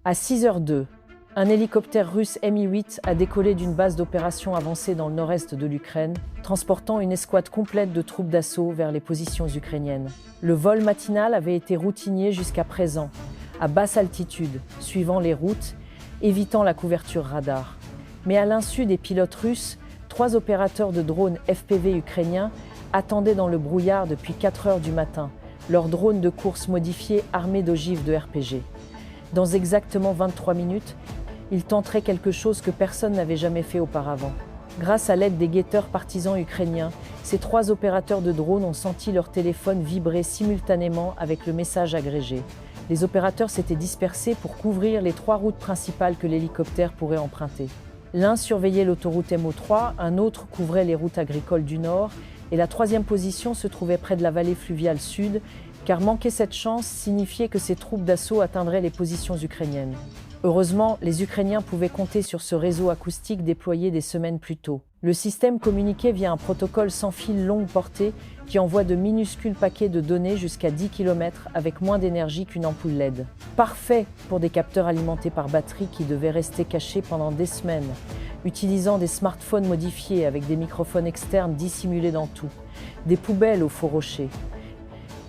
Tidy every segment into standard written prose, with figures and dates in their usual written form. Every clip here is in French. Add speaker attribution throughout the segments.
Speaker 1: À 6h02, un hélicoptère russe Mi-8 a décollé d'une base d'opération avancée dans le nord-est de l'Ukraine, transportant une escouade complète de troupes d'assaut vers les positions ukrainiennes. Le vol matinal avait été routinier jusqu'à présent, à basse altitude, suivant les routes, évitant la couverture radar. Mais à l'insu des pilotes russes, 3 opérateurs de drones FPV ukrainiens attendaient dans le brouillard depuis 4 heures du matin, leurs drones de course modifiés armés d'ogives de RPG. Dans exactement 23 minutes, ils tenteraient quelque chose que personne n'avait jamais fait auparavant. Grâce à l'aide des guetteurs partisans ukrainiens, ces 3 opérateurs de drones ont senti leur téléphone vibrer simultanément avec le message agrégé. Les opérateurs s'étaient dispersés pour couvrir les 3 routes principales que l'hélicoptère pourrait emprunter. L'un surveillait l'autoroute MO3, un autre couvrait les routes agricoles du nord, et la 3e position se trouvait près de la vallée fluviale sud, car manquer cette chance signifiait que ces troupes d'assaut atteindraient les positions ukrainiennes. Heureusement, les Ukrainiens pouvaient compter sur ce réseau acoustique déployé des semaines plus tôt. Le système communiquait via un protocole sans fil longue portée qui envoie de minuscules paquets de données jusqu'à 10 km avec moins d'énergie qu'une ampoule LED. Parfait pour des capteurs alimentés par batterie qui devaient rester cachés pendant des semaines, utilisant des smartphones modifiés avec des microphones externes dissimulés dans tout, des poubelles aux faux rochers,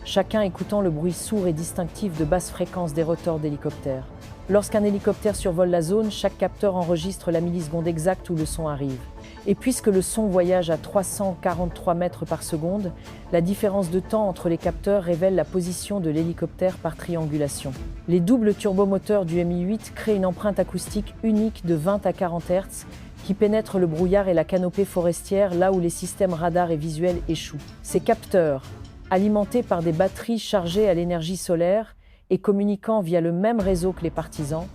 Speaker 1: chacun écoutant le bruit sourd et distinctif de basse fréquence des rotors d'hélicoptères. Lorsqu'un hélicoptère survole la zone, chaque capteur enregistre la milliseconde exacte où le son arrive. Et puisque le son voyage à 343 mètres par seconde, la différence de temps entre les capteurs révèle la position de l'hélicoptère par triangulation. Les doubles turbomoteurs du Mi-8 créent une empreinte acoustique unique de 20 à 40 Hz qui pénètre le brouillard et la canopée forestière là où les systèmes radars et visuels échouent. Ces capteurs, alimentés par des batteries chargées à l'énergie solaire et communiquant via le même réseau que les partisans,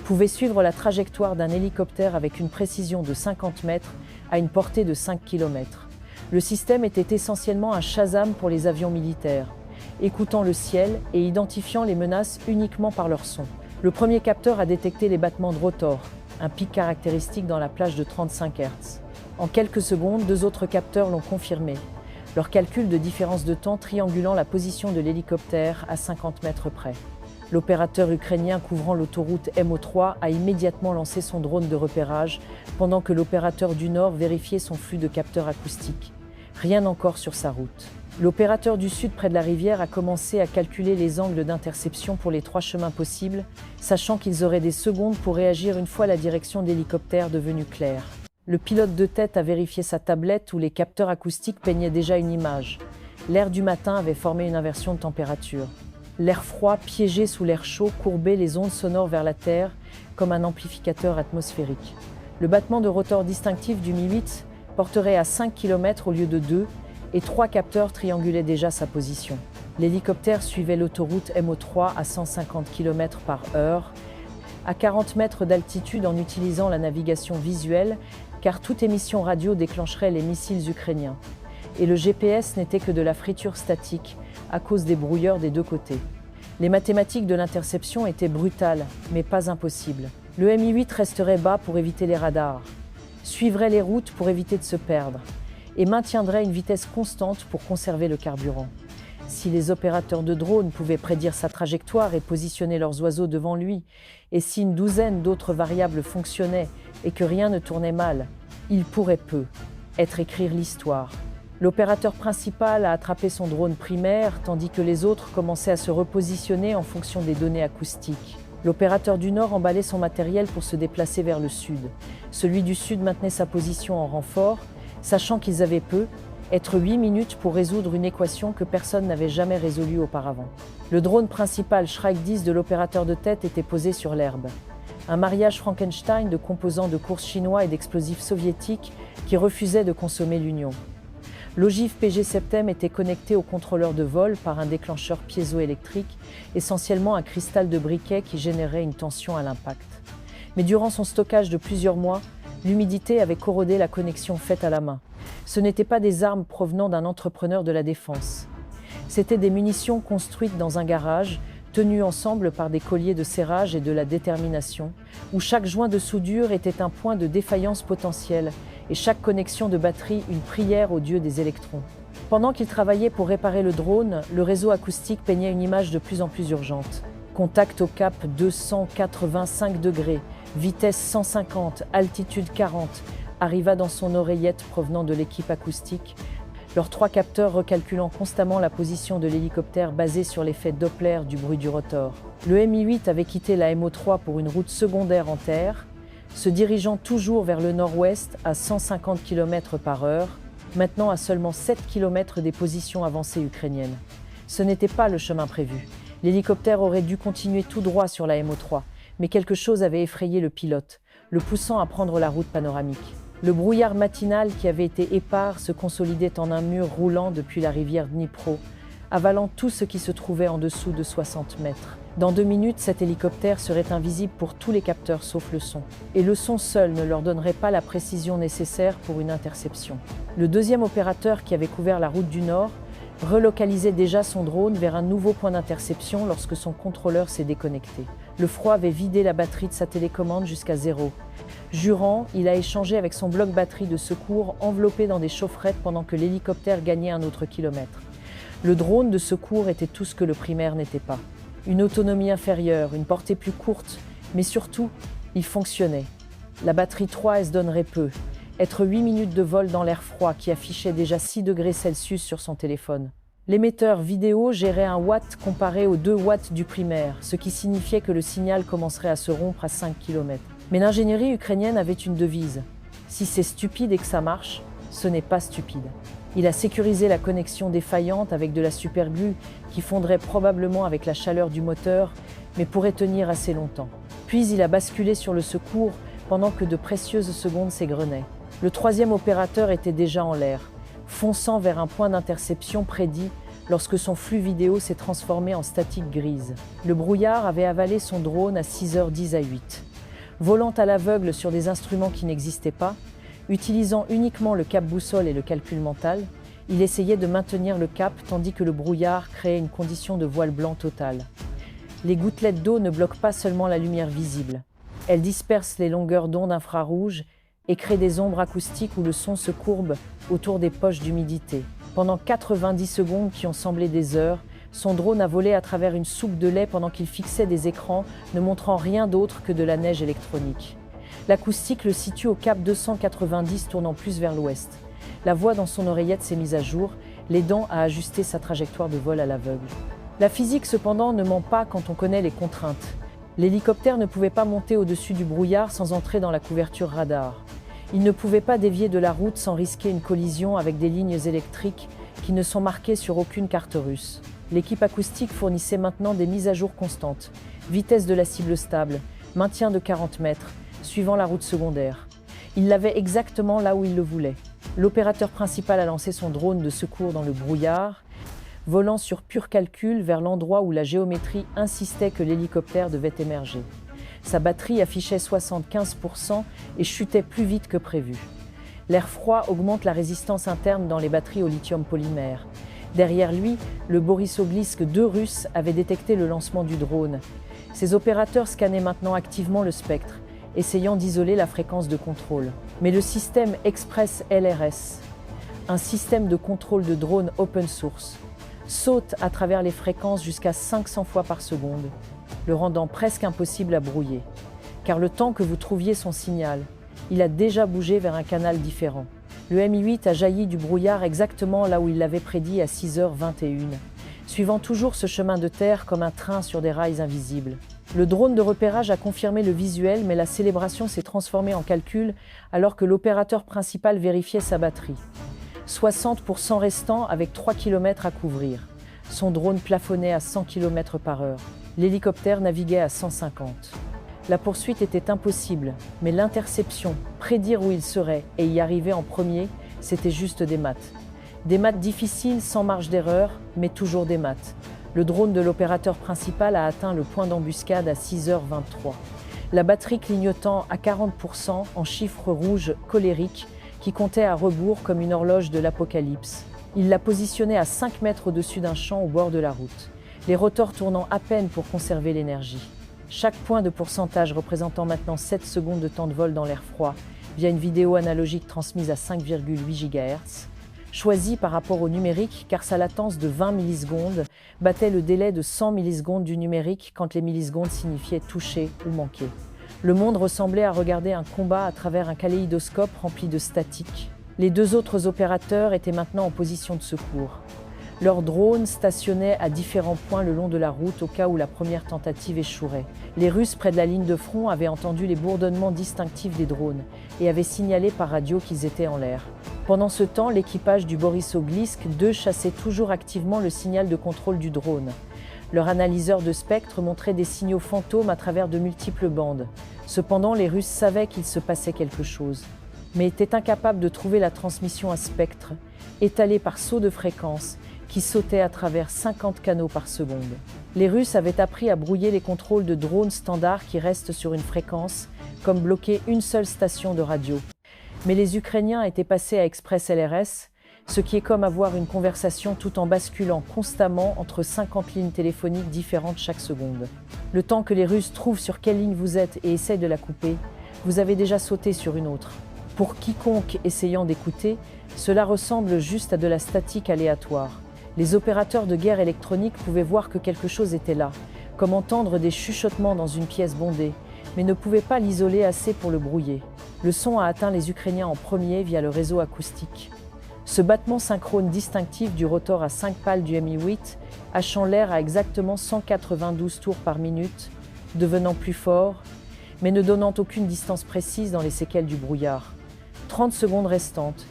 Speaker 1: pouvaient suivre la trajectoire d'un hélicoptère avec une précision de 50 mètres à une portée de 5 km. Le système était essentiellement un Shazam pour les avions militaires, écoutant le ciel et identifiant les menaces uniquement par leur son. Le premier capteur a détecté les battements de rotor, un pic caractéristique dans la plage de 35 Hz. En quelques secondes, 2 autres capteurs l'ont confirmé, leur calcul de différence de temps triangulant la position de l'hélicoptère à 50 mètres près. L'opérateur ukrainien couvrant l'autoroute MO3 a immédiatement lancé son drone de repérage, pendant que l'opérateur du Nord vérifiait son flux de capteurs acoustiques. Rien encore sur sa route. L'opérateur du Sud près de la rivière a commencé à calculer les angles d'interception pour les 3 chemins possibles, sachant qu'ils auraient des secondes pour réagir une fois la direction de l'hélicoptère devenue claire. Le pilote de tête a vérifié sa tablette où les capteurs acoustiques peignaient déjà une image. L'air du matin avait formé une inversion de température. L'air froid, piégé sous l'air chaud, courbait les ondes sonores vers la Terre comme un amplificateur atmosphérique. Le battement de rotor distinctif du Mi-8 porterait à 5 km au lieu de 2 et 3 capteurs triangulaient déjà sa position. L'hélicoptère suivait l'autoroute MO3 à 150 km/h, à 40 mètres d'altitude en utilisant la navigation visuelle, car toute émission radio déclencherait les missiles ukrainiens. Et le GPS n'était que de la friture statique, à cause des brouilleurs des 2 côtés. Les mathématiques de l'interception étaient brutales, mais pas impossibles. Le Mi-8 resterait bas pour éviter les radars, suivrait les routes pour éviter de se perdre, et maintiendrait une vitesse constante pour conserver le carburant. Si les opérateurs de drones pouvaient prédire sa trajectoire et positionner leurs oiseaux devant lui, et si une douzaine d'autres variables fonctionnaient et que rien ne tournait mal, il pourrait peu écrire l'histoire. L'opérateur principal a attrapé son drone primaire, tandis que les autres commençaient à se repositionner en fonction des données acoustiques. L'opérateur du Nord emballait son matériel pour se déplacer vers le Sud. Celui du Sud maintenait sa position en renfort, sachant qu'ils avaient peu, être 8 minutes pour résoudre une équation que personne n'avait jamais résolue auparavant. Le drone principal Shrike 10 de l'opérateur de tête était posé sur l'herbe. Un mariage Frankenstein de composants de course chinois et d'explosifs soviétiques qui refusaient de consommer l'Union. L'ogive PG-Septem était connectée au contrôleur de vol par un déclencheur piézoélectrique, essentiellement un cristal de briquet qui générait une tension à l'impact. Mais durant son stockage de plusieurs mois, l'humidité avait corrodé la connexion faite à la main. Ce n'étaient pas des armes provenant d'un entrepreneur de la défense. C'étaient des munitions construites dans un garage, tenues ensemble par des colliers de serrage et de la détermination, où chaque joint de soudure était un point de défaillance potentiel, et chaque connexion de batterie une prière au dieu des électrons. Pendant qu'il travaillait pour réparer le drone, le réseau acoustique peignait une image de plus en plus urgente. Contact au cap 285 degrés, vitesse 150, altitude 40, arriva dans son oreillette provenant de l'équipe acoustique, leurs 3 capteurs recalculant constamment la position de l'hélicoptère basé sur l'effet Doppler du bruit du rotor. Le Mi-8 avait quitté la MO3 pour une route secondaire en terre, se dirigeant toujours vers le nord-ouest à 150 km/h, maintenant à seulement 7 km des positions avancées ukrainiennes. Ce n'était pas le chemin prévu. L'hélicoptère aurait dû continuer tout droit sur la MO3, mais quelque chose avait effrayé le pilote, le poussant à prendre la route panoramique. Le brouillard matinal qui avait été épars se consolidait en un mur roulant depuis la rivière Dnipro, avalant tout ce qui se trouvait en dessous de 60 mètres. Dans 2 minutes, cet hélicoptère serait invisible pour tous les capteurs sauf le son. Et le son seul ne leur donnerait pas la précision nécessaire pour une interception. Le deuxième opérateur qui avait couvert la route du Nord relocalisait déjà son drone vers un nouveau point d'interception lorsque son contrôleur s'est déconnecté. Le froid avait vidé la batterie de sa télécommande jusqu'à zéro. Jurant, il a échangé avec son bloc batterie de secours enveloppé dans des chaufferettes pendant que l'hélicoptère gagnait un autre kilomètre. Le drone de secours était tout ce que le primaire n'était pas. Une autonomie inférieure, une portée plus courte, mais surtout, il fonctionnait. La batterie 3S donnerait peu. Être 8 minutes de vol dans l'air froid qui affichait déjà 6 degrés Celsius sur son téléphone. L'émetteur vidéo gérait 1 watt comparé aux 2 watts du primaire, ce qui signifiait que le signal commencerait à se rompre à 5 km. Mais l'ingénierie ukrainienne avait une devise. Si c'est stupide et que ça marche, ce n'est pas stupide. Il a sécurisé la connexion défaillante avec de la superglue qui fondrait probablement avec la chaleur du moteur, mais pourrait tenir assez longtemps. Puis il a basculé sur le secours pendant que de précieuses secondes s'égrenaient. Le troisième opérateur était déjà en l'air, fonçant vers un point d'interception prédit lorsque son flux vidéo s'est transformé en statique grise. Le brouillard avait avalé son drone à 6h10 à 8. Volant à l'aveugle sur des instruments qui n'existaient pas, utilisant uniquement le cap boussole et le calcul mental, il essayait de maintenir le cap tandis que le brouillard créait une condition de voile blanc total. Les gouttelettes d'eau ne bloquent pas seulement la lumière visible. Elles dispersent les longueurs d'onde infrarouges et créent des ombres acoustiques où le son se courbe autour des poches d'humidité. Pendant 90 secondes qui ont semblé des heures, son drone a volé à travers une soupe de lait pendant qu'il fixait des écrans ne montrant rien d'autre que de la neige électronique. L'acoustique le situe au cap 290 tournant plus vers l'ouest. La voix dans son oreillette s'est mise à jour, l'aidant à ajuster sa trajectoire de vol à l'aveugle. La physique cependant ne ment pas quand on connaît les contraintes. L'hélicoptère ne pouvait pas monter au-dessus du brouillard sans entrer dans la couverture radar. Il ne pouvait pas dévier de la route sans risquer une collision avec des lignes électriques qui ne sont marquées sur aucune carte russe. L'équipe acoustique fournissait maintenant des mises à jour constantes, vitesse de la cible stable, maintien de 40 mètres, suivant la route secondaire. Il l'avait exactement là où il le voulait. L'opérateur principal a lancé son drone de secours dans le brouillard, volant sur pur calcul vers l'endroit où la géométrie insistait que l'hélicoptère devait émerger. Sa batterie affichait 75% et chutait plus vite que prévu. L'air froid augmente la résistance interne dans les batteries au lithium polymère. Derrière lui, le Borissoglitsk 2 russe avait détecté le lancement du drone. Ses opérateurs scannaient maintenant activement le spectre, essayant d'isoler la fréquence de contrôle. Mais le système Express LRS, un système de contrôle de drone open source, saute à travers les fréquences jusqu'à 500 fois par seconde, le rendant presque impossible à brouiller. Car le temps que vous trouviez son signal, il a déjà bougé vers un canal différent. Le Mi-8 a jailli du brouillard exactement là où il l'avait prédit à 6h21, suivant toujours ce chemin de terre comme un train sur des rails invisibles. Le drone de repérage a confirmé le visuel, mais la célébration s'est transformée en calcul alors que l'opérateur principal vérifiait sa batterie. 60% restant avec 3 km à couvrir. Son drone plafonnait à 100 km/h. L'hélicoptère naviguait à 150. La poursuite était impossible, mais l'interception, prédire où il serait et y arriver en premier, c'était juste des maths. Des maths difficiles sans marge d'erreur, mais toujours des maths. Le drone de l'opérateur principal a atteint le point d'embuscade à 6h23. La batterie clignotant à 40% en chiffres rouges colériques qui comptait à rebours comme une horloge de l'apocalypse. Il l'a positionné à 5 mètres au-dessus d'un champ au bord de la route, les rotors tournant à peine pour conserver l'énergie. Chaque point de pourcentage représentant maintenant 7 secondes de temps de vol dans l'air froid via une vidéo analogique transmise à 5,8 GHz. choisi par rapport au numérique car sa latence de 20 millisecondes battait le délai de 100 millisecondes du numérique quand les millisecondes signifiaient toucher ou manquer. Le monde ressemblait à regarder un combat à travers un kaléidoscope rempli de statique. Les deux autres opérateurs étaient maintenant en position de secours. Leurs drones stationnaient à différents points le long de la route au cas où la première tentative échouerait. Les Russes près de la ligne de front avaient entendu les bourdonnements distinctifs des drones et avaient signalé par radio qu'ils étaient en l'air. Pendant ce temps, l'équipage du Borissoglitsk 2 chassait toujours activement le signal de contrôle du drone. Leur analyseur de spectre montrait des signaux fantômes à travers de multiples bandes. Cependant, les Russes savaient qu'il se passait quelque chose, mais étaient incapables de trouver la transmission à spectre, étalée par sauts de fréquence, qui sautait à travers 50 canaux par seconde. Les Russes avaient appris à brouiller les contrôles de drones standards qui restent sur une fréquence, comme bloquer une seule station de radio. Mais les Ukrainiens étaient passés à Express LRS, ce qui est comme avoir une conversation tout en basculant constamment entre 50 lignes téléphoniques différentes chaque seconde. Le temps que les Russes trouvent sur quelle ligne vous êtes et essayent de la couper, vous avez déjà sauté sur une autre. Pour quiconque essayant d'écouter, cela ressemble juste à de la statique aléatoire. Les opérateurs de guerre électronique pouvaient voir que quelque chose était là, comme entendre des chuchotements dans une pièce bondée, mais ne pouvaient pas l'isoler assez pour le brouiller. Le son a atteint les Ukrainiens en premier via le réseau acoustique. Ce battement synchrone distinctif du rotor à 5 pales du Mi-8, hachant l'air à exactement 192 tours par minute, devenant plus fort, mais ne donnant aucune distance précise dans les séquelles du brouillard. 30 secondes restantes,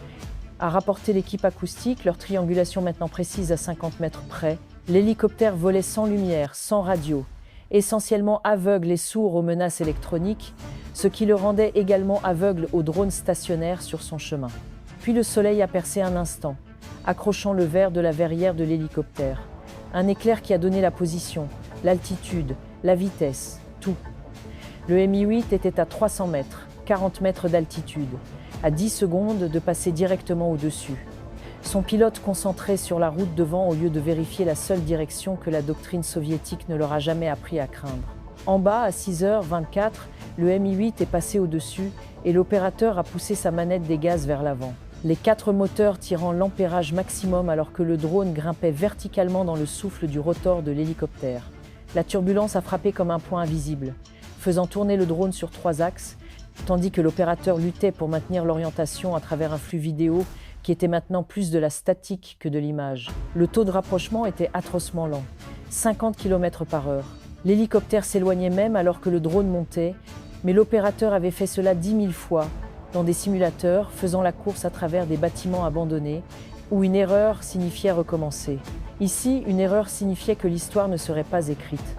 Speaker 1: a rapporté l'équipe acoustique, leur triangulation maintenant précise à 50 mètres près. L'hélicoptère volait sans lumière, sans radio, essentiellement aveugle et sourd aux menaces électroniques, ce qui le rendait également aveugle aux drones stationnaires sur son chemin. Puis le soleil a percé un instant, accrochant le verre de la verrière de l'hélicoptère. Un éclair qui a donné la position, l'altitude, la vitesse, tout. Le Mi-8 était à 300 mètres, 40 mètres d'altitude, à 10 secondes de passer directement au-dessus. Son pilote concentré sur la route devant au lieu de vérifier la seule direction que la doctrine soviétique ne leur a jamais appris à craindre. En bas, à 6h24, le Mi-8 est passé au-dessus et l'opérateur a poussé sa manette des gaz vers l'avant. Les 4 moteurs tirant l'ampérage maximum alors que le drone grimpait verticalement dans le souffle du rotor de l'hélicoptère. La turbulence a frappé comme un point invisible, faisant tourner le drone sur 3 axes, tandis que l'opérateur luttait pour maintenir l'orientation à travers un flux vidéo qui était maintenant plus de la statique que de l'image. Le taux de rapprochement était atrocement lent, 50 km/h. L'hélicoptère s'éloignait même alors que le drone montait, mais l'opérateur avait fait cela 10 000 fois, dans des simulateurs, faisant la course à travers des bâtiments abandonnés, où une erreur signifiait recommencer. Ici, une erreur signifiait que l'histoire ne serait pas écrite.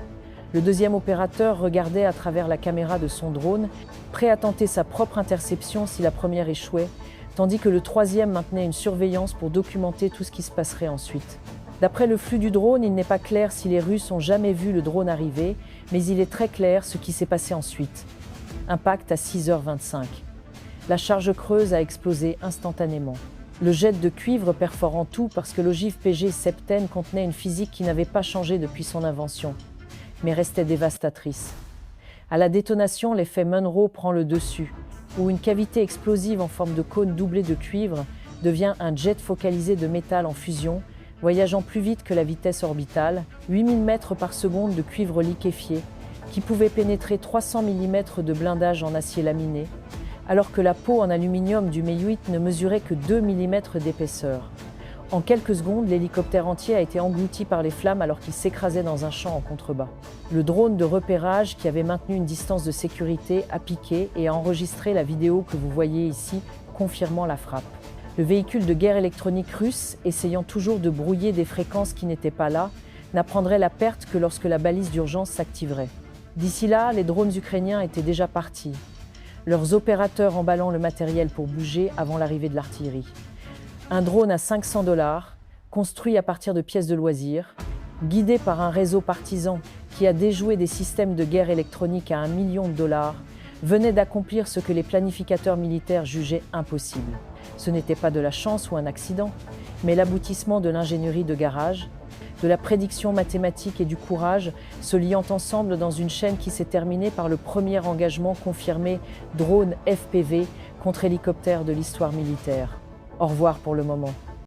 Speaker 1: Le deuxième opérateur regardait à travers la caméra de son drone, prêt à tenter sa propre interception si la première échouait, tandis que le troisième maintenait une surveillance pour documenter tout ce qui se passerait ensuite. D'après le flux du drone, il n'est pas clair si les Russes ont jamais vu le drone arriver, mais il est très clair ce qui s'est passé ensuite. Impact à 6h25. La charge creuse a explosé instantanément. Le jet de cuivre perforant tout parce que l'ogive PG-septaine contenait une physique qui n'avait pas changé depuis son invention, mais restait dévastatrice. À la détonation, l'effet Munro prend le dessus, où une cavité explosive en forme de cône doublé de cuivre devient un jet focalisé de métal en fusion, voyageant plus vite que la vitesse orbitale, 8000 mètres par seconde de cuivre liquéfié, qui pouvait pénétrer 300 mm de blindage en acier laminé, alors que la peau en aluminium du Mi-8 ne mesurait que 2 mm d'épaisseur. En quelques secondes, l'hélicoptère entier a été englouti par les flammes alors qu'il s'écrasait dans un champ en contrebas. Le drone de repérage, qui avait maintenu une distance de sécurité, a piqué et a enregistré la vidéo que vous voyez ici, confirmant la frappe. Le véhicule de guerre électronique russe, essayant toujours de brouiller des fréquences qui n'étaient pas là, n'apprendrait la perte que lorsque la balise d'urgence s'activerait. D'ici là, les drones ukrainiens étaient déjà partis, leurs opérateurs emballant le matériel pour bouger avant l'arrivée de l'artillerie. Un drone à $500, construit à partir de pièces de loisirs, guidé par un réseau partisan qui a déjoué des systèmes de guerre électronique à $1 million, venait d'accomplir ce que les planificateurs militaires jugeaient impossible. Ce n'était pas de la chance ou un accident, mais l'aboutissement de l'ingénierie de garage, de la prédiction mathématique et du courage se liant ensemble dans une chaîne qui s'est terminée par le premier engagement confirmé drone FPV contre hélicoptère de l'histoire militaire. Au revoir pour le moment.